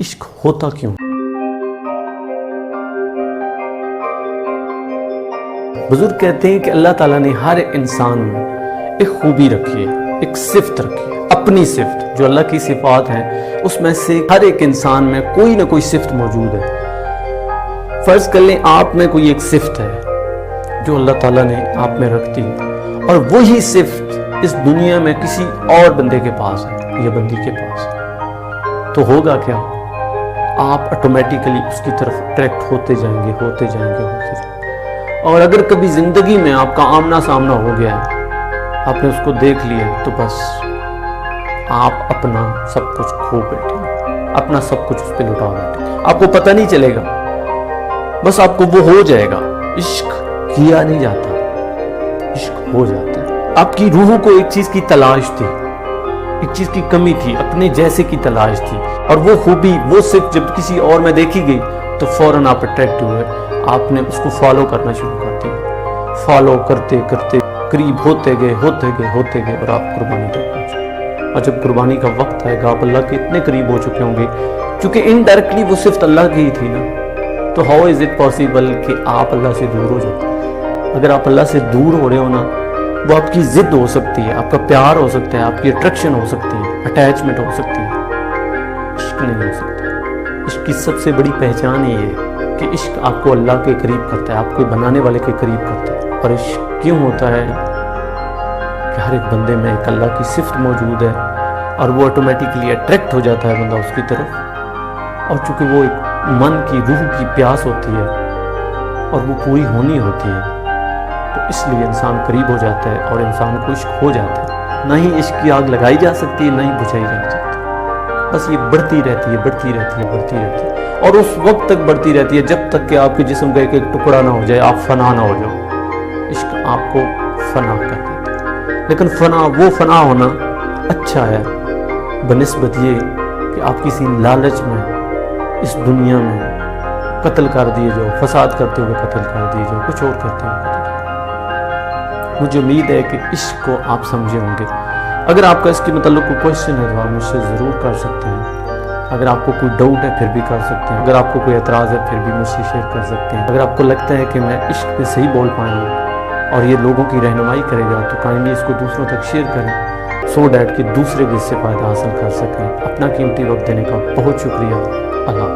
عشق ہوتا کیوں؟ بزرگ کہتے ہیں کہ اللہ تعالیٰ نے ہر انسان میں ایک خوبی رکھی ہے، ایک صفت رکھی ہے، اپنی صفت جو اللہ کی صفات ہیں اس میں سے ہر ایک انسان میں کوئی نہ کوئی صفت موجود ہے۔ فرض کر لیں آپ میں کوئی ایک صفت ہے جو اللہ تعالیٰ نے آپ میں رکھ دی اور وہی صفت اس دنیا میں کسی اور بندے کے پاس ہے یا بندی کے پاس ہے، تو ہوگا کیا؟ آپ آٹومیٹیکلی اس کی طرف اٹریکٹ ہوتے جائیں گے۔ اور اگر کبھی زندگی میں آپ کا آمنا سامنا ہو گیا ہے، آپ نے اس کو دیکھ لیا تو بس آپ اپنا سب کچھ کھو بیٹھے، اپنا سب کچھ اس پہ لٹا بیٹھے، آپ کو پتہ نہیں چلے گا، بس آپ کو وہ ہو جائے گا۔ عشق کیا نہیں جاتا، عشق ہو جاتا ہے۔ آپ کی روح کو ایک چیز کی تلاش تھی، ایک چیز کی کمی تھی، اپنے جیسے کی تلاش تھی، اور وہ خوبی، وہ صرف جب کسی اور میں دیکھی گئی تو فوراً آپ اٹریکٹ ہوئے، آپ نے اس کو فالو کرنا شروع کر دیا۔ فالو کرتے کرتے قریب ہوتے گئے اور آپ قربانی تک پہنچے۔ اور جب قربانی کا وقت آئے گا آپ اللہ کے اتنے قریب ہو چکے ہوں گے، چونکہ انڈائریکٹلی وہ صرف اللہ کی ہی تھی نا، تو ہاؤ از اٹ پاسبل کہ آپ اللہ سے دور ہو جاتے؟ اگر آپ اللہ سے دور ہو رہے ہو نا، وہ آپ کی ضد ہو سکتی ہے، آپ کا پیار ہو سکتا ہے، آپ کی اٹریکشن ہو سکتی ہے، اٹیچمنٹ ہو سکتی ہے، عشق نہیں ہو سکتا۔ عشق کی سب سے بڑی پہچان یہ ہے کہ عشق آپ کو اللہ کے قریب کرتا ہے، آپ کو بنانے والے کے قریب کرتا ہے۔ اور عشق کیوں ہوتا ہے کہ ہر ایک بندے میں ایک اللہ کی صفت موجود ہے اور وہ آٹومیٹکلی اٹریکٹ ہو جاتا ہے بندہ اس کی طرف، اور چونکہ وہ ایک من کی روح کی پیاس ہوتی ہے اور وہ پوری ہونی ہوتی ہے، تو اس لیے انسان قریب ہو جاتا ہے اور انسان کو عشق ہو جاتا ہے۔ نہ ہی عشق کی آگ لگائی جا سکتی ہے، نہ ہی بجھائی جا سکتی، بس یہ بڑھتی رہتی ہے اور اس وقت تک بڑھتی رہتی ہے جب تک کہ آپ کے جسم کا ایک ایک ٹکڑا نہ ہو جائے، آپ فنا نہ ہو جاؤ۔ عشق آپ کو فنا کر دیتا ہے، لیکن وہ فنا ہونا اچھا ہے بنسبت یہ کہ آپ کسی لالچ میں اس دنیا میں قتل کر دیے جاؤ، فساد کرتے ہوئے قتل کر دیے جاؤ، کچھ اور کرتے ہوئے قتل کر دیے جاؤ۔ مجھے امید ہے کہ عشق کو آپ سمجھے ہوں گے۔ اگر آپ کا اس کے متعلق کوئی کوشچن ہے تو آپ مجھ سے ضرور کر سکتے ہیں۔ اگر آپ کو کوئی ڈاؤٹ ہے پھر بھی کر سکتے ہیں، اگر آپ کو کوئی اعتراض ہے پھر بھی مجھ سے شیئر کر سکتے ہیں۔ اگر آپ کو لگتا ہے کہ میں عشق پہ صحیح بول پاؤں گا اور یہ لوگوں کی رہنمائی کرے گا تو کائنڈلی اس کو دوسروں تک شیئر کریں، سو دیٹ کہ دوسرے بھی اس سے فائدہ حاصل کر سکیں۔ اپنا قیمتی وقت دینے کا بہت شکریہ۔ اللہ